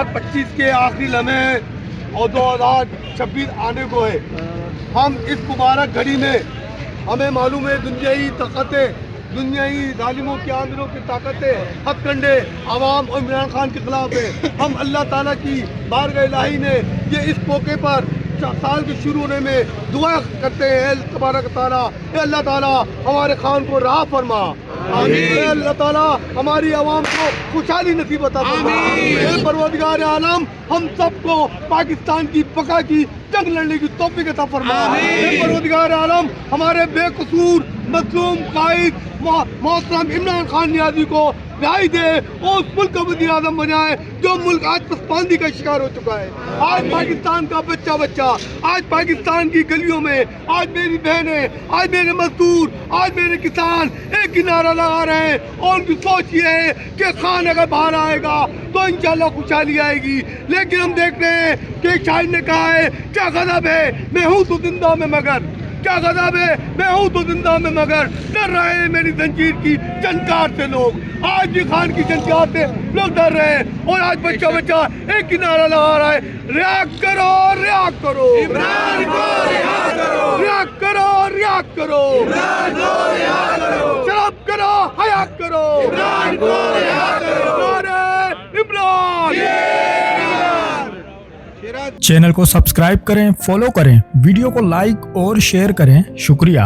2025 کے آخری لمحے اور 2026 آنے کو ہے. ہم اس مبارک گھڑی میں ہمیں معلوم ہے دنیائی طاقتیں، دنیائی ظالموں کی عاملوں کی طاقتیں حق کنڈے عوام اور عمران خان کے خلاف ہے. ہم اللہ تعالیٰ کی بارگاہ الہی نے یہ اس موقع پر سال کے شروع ہونے میں دعا کرتے ہیں، اے تبارک تعالیٰ، اے اللہ تعالیٰ ہمارے خان کو رہا فرما. اے اللہ تعالیٰ ہماری عوام کو خوشحالی نصیب عطا فرما. اے پروردگار عالم ہم سب کو پاکستان کی بقا کی جنگ لڑنے کی توفیق عطا فرما. اے پروردگار عالم ہمارے بے قصور مظلوم قائد محترم عمران خان نیازی کو رہائی دے اور اس ملک کا وزیر اعظم بنائے جو ملک آج پسماندگی کا شکار ہو چکا ہے. آج پاکستان کا بچہ آج پاکستان کی گلیوں میں، آج میری بہنیں، آج میرے مزدور، آج میرے کسان ایک ہی نعرہ لگا رہے ہیں اور ان کی سوچ یہ ہے کہ خان اگر باہر آئے گا تو انشاءاللہ خوشحالی آئے گی. لیکن ہم دیکھ رہے ہیں کہ شاعر نے کہا ہے کیا غضب ہے میں ہوں تو زندہ میں مگر، کیا غضب ہے میں ہوں تو زندہ میں مگر، ڈر رہے ہیں میری زنجیر کی جنکار سے لوگ. آج بھی خان کی جنکار سے لوگ ڈر رہے ہیں اور آج بچہ ایک ہی نعرہ لگا رہا ہے، رہا کرو رہا کرو عمران کو، رہا کرو رہا کرو رہا کرو عمران کو، رہا کرو شراب کرو حیا کرو عمران کو، رہا کرو عمران. چینل کو سبسکرائب کریں، فالو کریں، ویڈیو کو لائک اور شیئر کریں. شکریہ.